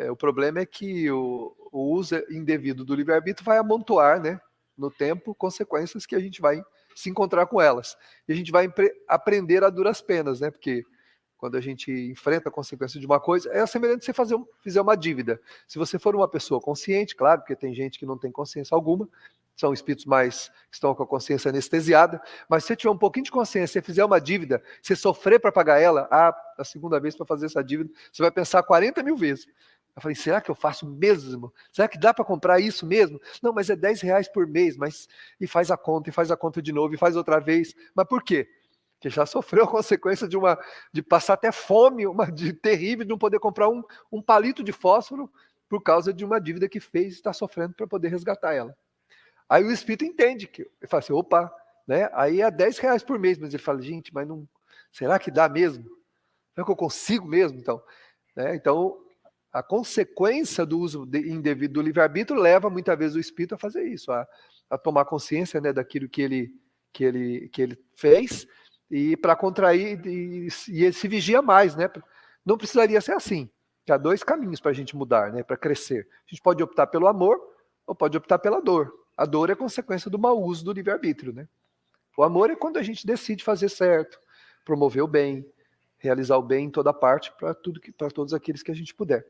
o problema é que o uso indevido do livre-arbítrio vai amontoar, né? No tempo, consequências que a gente vai se encontrar com elas. E a gente vai aprender a duras penas, né? Porque quando a gente enfrenta a consequência de uma coisa, é semelhante a você fizer uma dívida. Se você for uma pessoa consciente, claro, porque tem gente que não tem consciência alguma, são espíritos que estão com a consciência anestesiada, mas se você tiver um pouquinho de consciência, você fizer uma dívida, você sofrer para pagar ela, a segunda vez para fazer essa dívida, você vai pensar 40 mil vezes. Eu falei, será que eu faço mesmo? Será que dá para comprar isso mesmo? Não, mas é R$10 por mês, e faz a conta de novo, e faz outra vez. Mas por quê? Que já sofreu a consequência de passar até fome, de terrível, de não poder comprar um palito de fósforo por causa de uma dívida que fez e está sofrendo para poder resgatar ela. Aí o espírito entende, ele fala assim, opa, né? Aí é R$10 por mês, mas ele fala, gente, mas não, será que dá mesmo? Será que eu consigo mesmo? Então, né? Então, a consequência do uso indevido do livre-arbítrio leva muitas vezes o espírito a fazer isso, a tomar consciência, né, daquilo que ele fez, e para contrair, e ele se vigia mais, né? Não precisaria ser assim. Há 2 caminhos para a gente mudar, né? Para crescer. A gente pode optar pelo amor ou pode optar pela dor. A dor é consequência do mau uso do livre-arbítrio, né? O amor é quando a gente decide fazer certo, promover o bem, realizar o bem em toda parte para todos aqueles que a gente puder.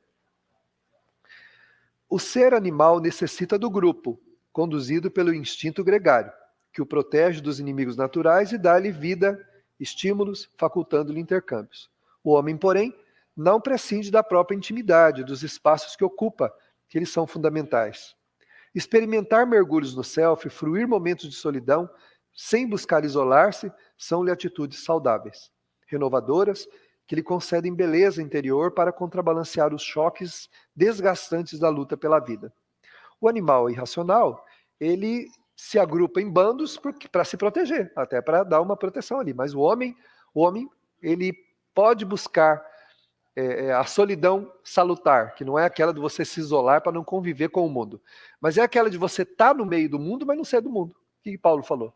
O ser animal necessita do grupo, conduzido pelo instinto gregário. que o protege dos inimigos naturais e dá-lhe vida, estímulos, facultando-lhe intercâmbios. O homem, porém, não prescinde da própria intimidade, dos espaços que ocupa, que eles são fundamentais. Experimentar mergulhos no self, fruir momentos de solidão, sem buscar isolar-se, são-lhe atitudes saudáveis, renovadoras, que lhe concedem beleza interior para contrabalancear os choques desgastantes da luta pela vida. O animal irracional, ele se agrupa em bandos para se proteger, até para dar uma proteção ali. Mas o homem ele pode buscar a solidão salutar, que não é aquela de você se isolar para não conviver com o mundo, mas é aquela de você estar no meio do mundo, mas não ser do mundo. O que Paulo falou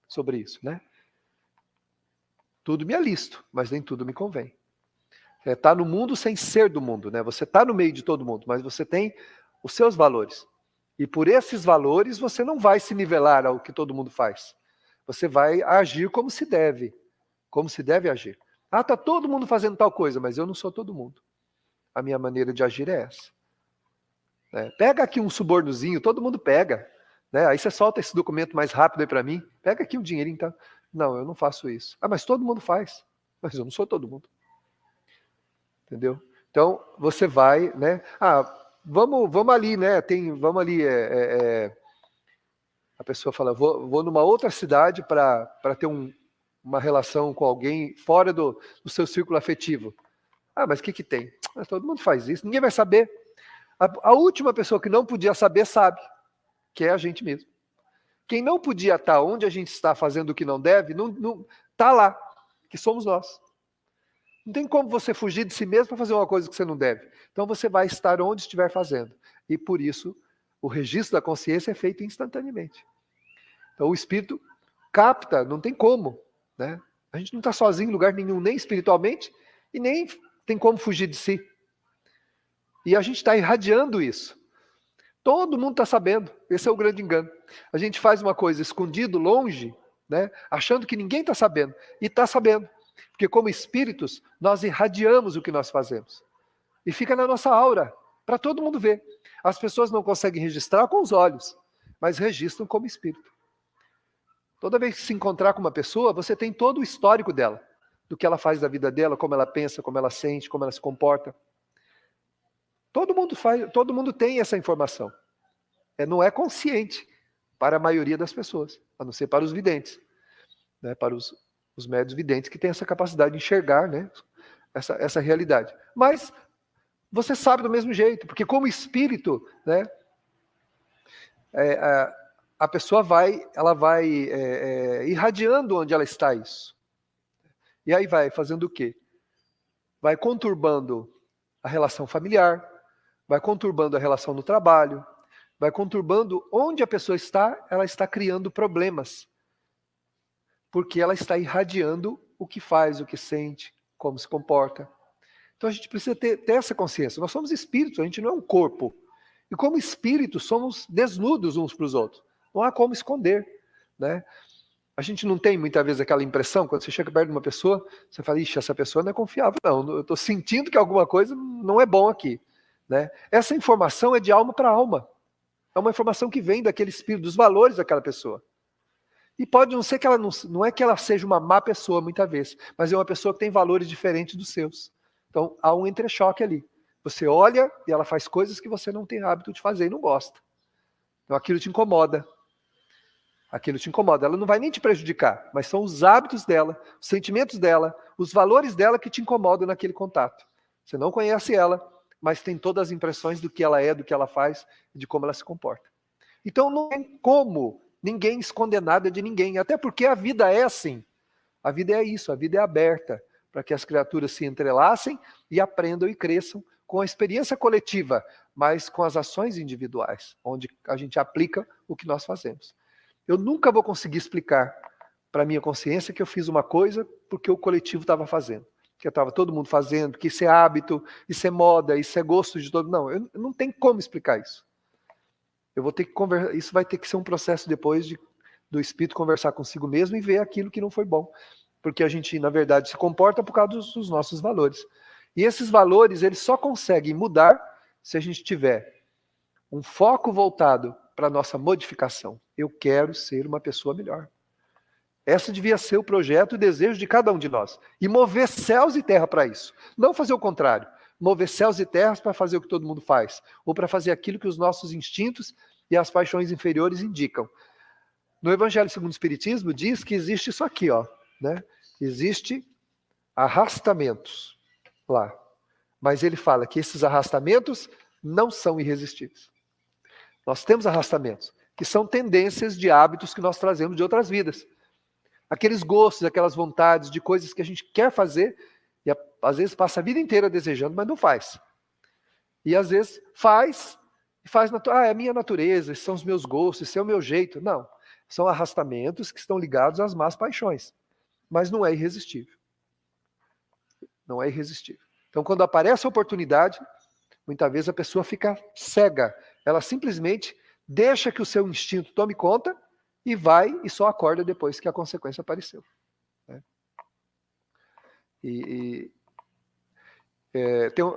sobre isso, né? Tudo me alisto, mas nem tudo me convém. Tá no mundo sem ser do mundo, né? Você está no meio de todo mundo, mas você tem os seus valores. E por esses valores você não vai se nivelar ao que todo mundo faz. Você vai agir como se deve agir. Ah, tá todo mundo fazendo tal coisa, mas eu não sou todo mundo. A minha maneira de agir é essa. Pega aqui um subornozinho, todo mundo pega. Aí você solta esse documento mais rápido aí para mim. Pega aqui um dinheirinho, então. Não, eu não faço isso. Ah, mas todo mundo faz. Mas eu não sou todo mundo. Entendeu? Então, você vai, né? Ah, vamos ali, né? Vamos ali. A pessoa fala, vou numa outra cidade para ter uma relação com alguém fora do seu círculo afetivo. Ah, mas o que tem? Todo mundo faz isso, ninguém vai saber. A última pessoa que não podia saber, sabe, que é a gente mesmo. Quem não podia estar onde a gente está fazendo o que não deve, não está lá, que somos nós. Não tem como você fugir de si mesmo para fazer uma coisa que você não deve. Então você vai estar onde estiver fazendo. E por isso, o registro da consciência é feito instantaneamente. Então o espírito capta, não tem como. Né? A gente não está sozinho em lugar nenhum, nem espiritualmente, e nem tem como fugir de si. E a gente está irradiando isso. Todo mundo está sabendo. Esse é o grande engano. A gente faz uma coisa escondido, longe, né? Achando que ninguém está sabendo. E está sabendo. Porque como espíritos, nós irradiamos o que nós fazemos. E fica na nossa aura, para todo mundo ver. As pessoas não conseguem registrar com os olhos, mas registram como espírito. Toda vez que se encontrar com uma pessoa, você tem todo o histórico dela. Do que ela faz da vida dela, como ela pensa, como ela sente, como ela se comporta. Todo mundo tem essa informação. Não é consciente para a maioria das pessoas, a não ser para os videntes, né? Para os médios videntes que têm essa capacidade de enxergar, né? essa realidade. Mas você sabe do mesmo jeito, porque como espírito, né? A pessoa vai irradiando onde ela está isso. E aí vai fazendo o quê? Vai conturbando a relação familiar, vai conturbando a relação no trabalho, vai conturbando onde a pessoa está, ela está criando problemas. Porque ela está irradiando o que faz, o que sente, como se comporta. Então a gente precisa ter essa consciência. Nós somos espíritos, a gente não é um corpo. E como espíritos, somos desnudos uns para os outros. Não há como esconder. Né? A gente não tem muitas vezes aquela impressão, quando você chega perto de uma pessoa, você fala, ixi, essa pessoa não é confiável. Não, eu estou sentindo que alguma coisa não é bom aqui. Né? Essa informação é de alma para alma. É uma informação que vem daquele espírito, dos valores daquela pessoa. E pode não ser que ela não é que ela seja uma má pessoa muitas vezes, mas é uma pessoa que tem valores diferentes dos seus. Então há um entrechoque ali. Você olha e ela faz coisas que você não tem hábito de fazer e não gosta. Então aquilo te incomoda. Ela não vai nem te prejudicar, mas são os hábitos dela, os sentimentos dela, os valores dela que te incomodam naquele contato. Você não conhece ela, mas tem todas as impressões do que ela é, do que ela faz e de como ela se comporta. Então não tem como ninguém esconder nada de ninguém, até porque a vida é assim. A vida é isso, a vida é aberta para que as criaturas se entrelacem e aprendam e cresçam com a experiência coletiva, mas com as ações individuais, onde a gente aplica o que nós fazemos. Eu nunca vou conseguir explicar para a minha consciência que eu fiz uma coisa porque o coletivo estava fazendo. Que estava todo mundo fazendo, que isso é hábito, isso é moda, isso é gosto de todo. Não, eu não tenho como explicar isso. Eu vou ter que conversar. Isso vai ter que ser um processo depois do espírito conversar consigo mesmo e ver aquilo que não foi bom. Porque a gente, na verdade, se comporta por causa dos nossos valores. E esses valores, eles só conseguem mudar se a gente tiver um foco voltado para a nossa modificação. eu quero ser uma pessoa melhor. Essa devia ser o projeto e o desejo de cada um de nós. E mover céus e terra para isso. Não fazer o contrário. Mover céus e terras para fazer o que todo mundo faz. Ou para fazer aquilo que os nossos instintos e as paixões inferiores indicam. No Evangelho segundo o Espiritismo diz que existe isso aqui, ó, né? Existe arrastamentos lá. Mas ele fala que esses arrastamentos não são irresistíveis. Nós temos arrastamentos, que são tendências de hábitos que nós trazemos de outras vidas. Aqueles gostos, aquelas vontades de coisas que a gente quer fazer e às vezes passa a vida inteira desejando, mas não faz. E às vezes faz, é a minha natureza, esses são os meus gostos, esse é o meu jeito. Não, são arrastamentos que estão ligados às más paixões, mas não é irresistível. Não é irresistível. Então, quando aparece a oportunidade, muitas vezes a pessoa fica cega. Ela simplesmente deixa que o seu instinto tome conta e vai e só acorda depois que a consequência apareceu. Né?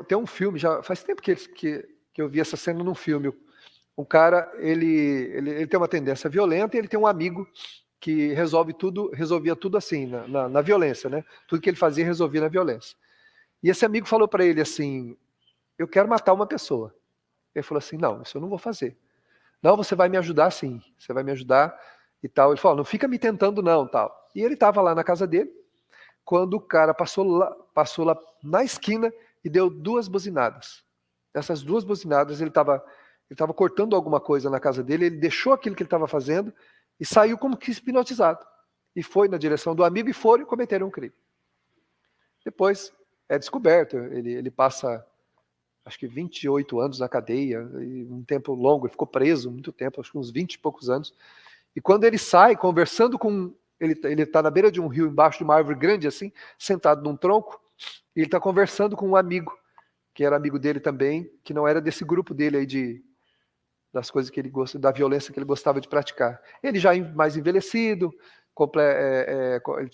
Tem um filme, já faz tempo que eu vi essa cena num filme. Um cara, ele tem uma tendência violenta e ele tem um amigo que resolvia tudo assim, na violência, né? Tudo que ele fazia resolvia na violência. E esse amigo falou para ele assim, eu quero matar uma pessoa. Ele falou assim, não, isso eu não vou fazer. Não, você vai me ajudar sim, você vai me ajudar e tal. Ele falou, não fica me tentando não, tal. E ele estava lá na casa dele, quando o cara passou lá na esquina e deu 2 buzinadas. Nessas 2 buzinadas, ele estava cortando alguma coisa na casa dele, ele deixou aquilo que ele estava fazendo e saiu como que hipnotizado. E foi na direção do amigo e foram e cometeram um crime. Depois é descoberto, ele passa, acho que 28 anos na cadeia, um tempo longo, ele ficou preso muito tempo, acho que uns 20 e poucos anos. E quando ele sai, conversando com... Ele está na beira de um rio, embaixo de uma árvore grande assim, sentado num tronco, e ele está conversando com um amigo, que era amigo dele também, que não era desse grupo dele aí das coisas que ele gosta, da violência que ele gostava de praticar. Ele já mais envelhecido,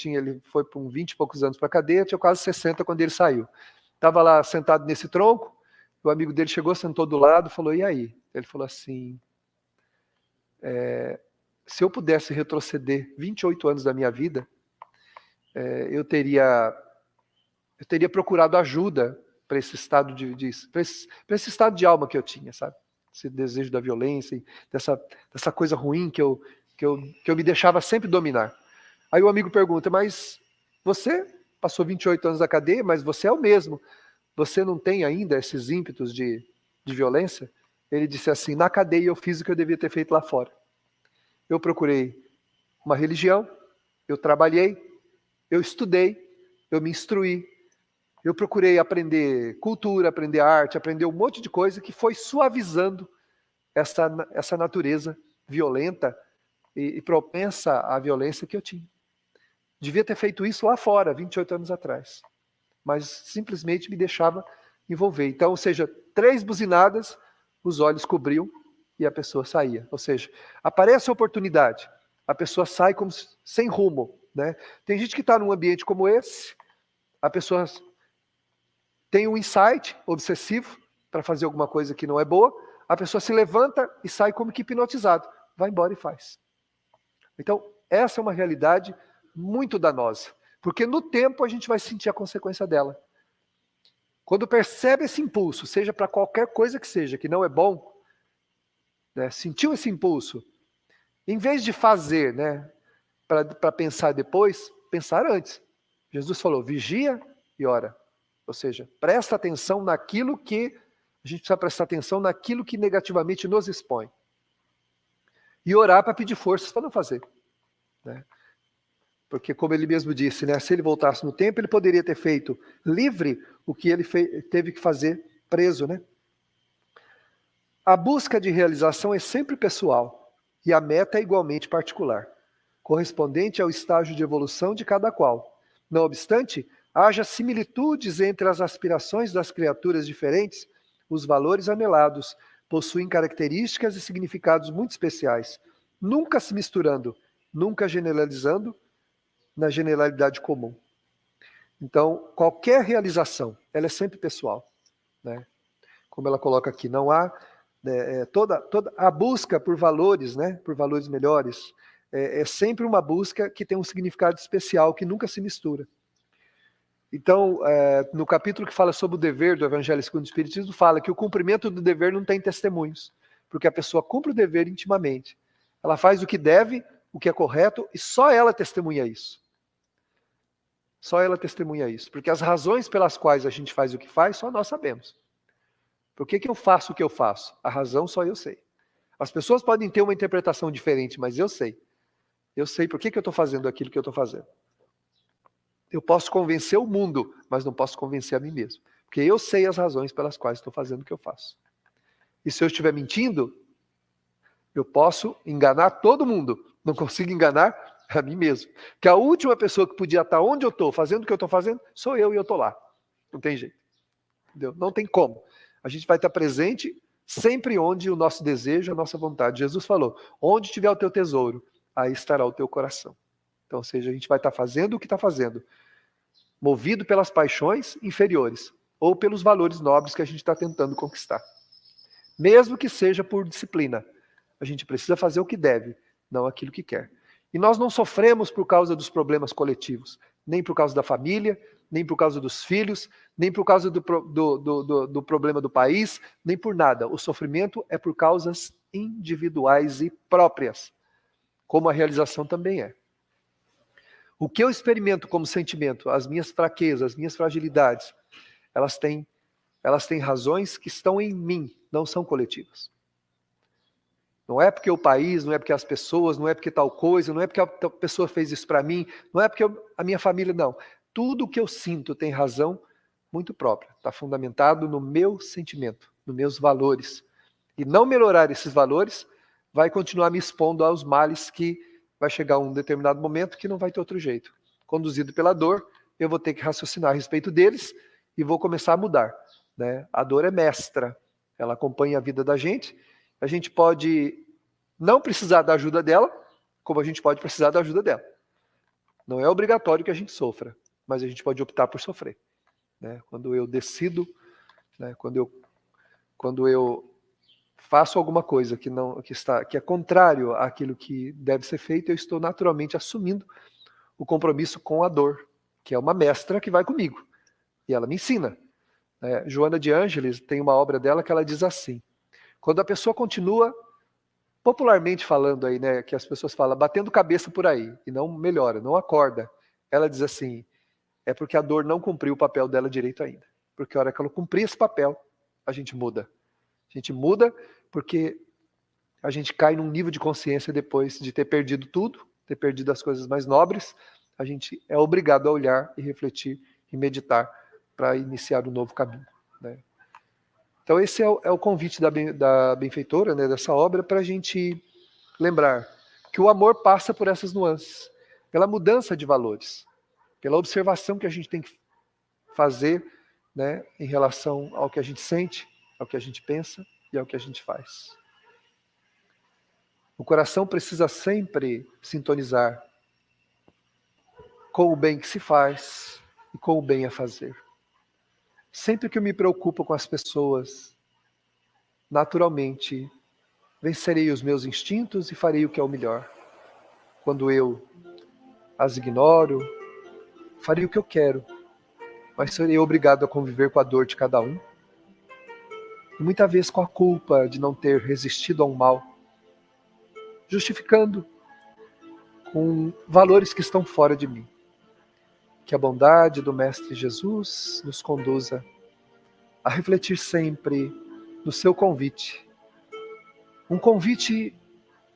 ele foi por uns 20 e poucos anos para a cadeia, tinha quase 60 quando ele saiu. Estava lá sentado nesse tronco, o amigo dele chegou, sentou do lado, falou, e aí? Ele falou assim, se eu pudesse retroceder 28 anos da minha vida, eu teria procurado ajuda para esse estado para esse estado de alma que eu tinha, sabe? Esse desejo da violência, dessa coisa ruim que eu me deixava sempre dominar. Aí o amigo pergunta, mas você passou 28 anos na cadeia, mas você é o mesmo. Você não tem ainda esses ímpetos de violência? Ele disse assim, na cadeia eu fiz o que eu devia ter feito lá fora. Eu procurei uma religião, eu trabalhei, eu estudei, eu me instruí, eu procurei aprender cultura, aprender arte, aprender um monte de coisa que foi suavizando essa natureza violenta e propensa à violência que eu tinha. Devia ter feito isso lá fora, 28 anos atrás. Mas simplesmente me deixava envolver. Então, ou seja, 3 buzinadas, os olhos cobriam e a pessoa saía. Ou seja, aparece a oportunidade, a pessoa sai como sem rumo. Né? Tem gente que está num ambiente como esse, a pessoa tem um insight obsessivo para fazer alguma coisa que não é boa, a pessoa se levanta e sai como que hipnotizado. Vai embora e faz. Então, essa é uma realidade muito danosa. Porque no tempo a gente vai sentir a consequência dela. Quando percebe esse impulso, seja para qualquer coisa que seja, que não é bom, né, sentiu esse impulso, em vez de fazer, né, para pensar depois, pensar antes. Jesus falou, vigia e ora. Ou seja, presta atenção naquilo que, a gente precisa prestar atenção naquilo que negativamente nos expõe. E orar para pedir forças para não fazer. Né? Porque, como ele mesmo disse, né, se ele voltasse no tempo, ele poderia ter feito livre o que ele teve que fazer preso. Né? A busca de realização é sempre pessoal e a meta é igualmente particular, correspondente ao estágio de evolução de cada qual. Não obstante, haja similitudes entre as aspirações das criaturas diferentes, os valores anelados possuem características e significados muito especiais, nunca se misturando, nunca generalizando, na generalidade comum. Então, qualquer realização, ela é sempre pessoal. Né? Como ela coloca aqui, não há Toda a busca por valores, né, por valores melhores, é sempre uma busca que tem um significado especial, que nunca se mistura. Então, no capítulo que fala sobre o dever do Evangelho segundo o Espiritismo, fala que o cumprimento do dever não tem testemunhos, porque a pessoa cumpre o dever intimamente. Ela faz o que deve, o que é correto, e só ela testemunha isso. Só ela testemunha isso. Porque as razões pelas quais a gente faz o que faz, só nós sabemos. Por que eu faço o que eu faço? A razão só eu sei. As pessoas podem ter uma interpretação diferente, mas eu sei. Eu sei por que eu estou fazendo aquilo que eu estou fazendo. Eu posso convencer o mundo, mas não posso convencer a mim mesmo. Porque eu sei as razões pelas quais estou fazendo o que eu faço. E se eu estiver mentindo, eu posso enganar todo mundo. Não consigo enganar a mim mesmo. Porque a última pessoa que podia estar onde eu estou, fazendo o que eu estou fazendo, sou eu e eu estou lá. Não tem jeito. Entendeu? Não tem como. A gente vai estar presente sempre onde o nosso desejo, a nossa vontade. Jesus falou, onde tiver o teu tesouro, aí estará o teu coração. Então, ou seja, a gente vai estar fazendo o que está fazendo, movido pelas paixões inferiores, ou pelos valores nobres que a gente está tentando conquistar. Mesmo que seja por disciplina. A gente precisa fazer o que deve, não aquilo que quer. E nós não sofremos por causa dos problemas coletivos, nem por causa da família, nem por causa dos filhos, nem por causa do problema do país, nem por nada. O sofrimento é por causas individuais e próprias, como a realização também é. O que eu experimento como sentimento, as minhas fraquezas, as minhas fragilidades, elas têm razões que estão em mim, não são coletivas. Não é porque o país, não é porque as pessoas, não é porque tal coisa, não é porque a pessoa fez isso para mim, não é porque a minha família, não. Tudo o que eu sinto tem razão muito própria, está fundamentado no meu sentimento, nos meus valores. E não melhorar esses valores vai continuar me expondo aos males que vai chegar um determinado momento que não vai ter outro jeito. Conduzido pela dor, eu vou ter que raciocinar a respeito deles e vou começar a mudar. Né? A dor é mestra, ela acompanha a vida da gente. A gente pode não precisar da ajuda dela, como a gente pode precisar da ajuda dela. Não é obrigatório que a gente sofra, mas a gente pode optar por sofrer. Né? Quando eu decido, né? Quando eu faço alguma coisa que é contrário àquilo que deve ser feito, eu estou naturalmente assumindo o compromisso com a dor, que é uma mestra que vai comigo. E ela me ensina. Joana de Ângeles tem uma obra dela que ela diz assim, quando a pessoa continua, popularmente falando aí, né, que as pessoas falam, batendo cabeça por aí, e não melhora, não acorda, ela diz assim, é porque a dor não cumpriu o papel dela direito ainda. Porque a hora que ela cumprir esse papel, a gente muda. A gente muda porque a gente cai num nível de consciência depois de ter perdido tudo, ter perdido as coisas mais nobres, a gente é obrigado a olhar e refletir e meditar para iniciar um novo caminho. Né? Então esse é o convite da benfeitora, né, dessa obra, para a gente lembrar que o amor passa por essas nuances, pela mudança de valores, pela observação que a gente tem que fazer, né, em relação ao que a gente sente, ao que a gente pensa e ao que a gente faz. O coração precisa sempre sintonizar com o bem que se faz e com o bem a fazer. Sempre que eu me preocupo com as pessoas, naturalmente, vencerei os meus instintos e farei o que é o melhor. Quando eu as ignoro, farei o que eu quero, mas serei obrigado a conviver com a dor de cada um. E muitas vezes com a culpa de não ter resistido ao mal, justificando com valores que estão fora de mim. Que a bondade do Mestre Jesus nos conduza a refletir sempre no seu convite. Um convite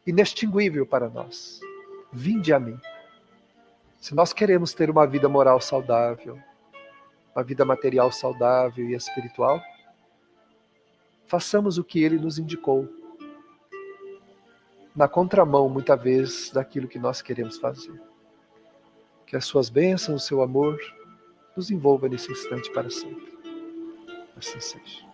inextinguível para nós. Vinde a mim. Se nós queremos ter uma vida moral saudável, uma vida material saudável e espiritual, façamos o que ele nos indicou, na contramão, muitas vezes, daquilo que nós queremos fazer. Que as suas bênçãos, o seu amor, nos envolva nesse instante para sempre. Assim seja.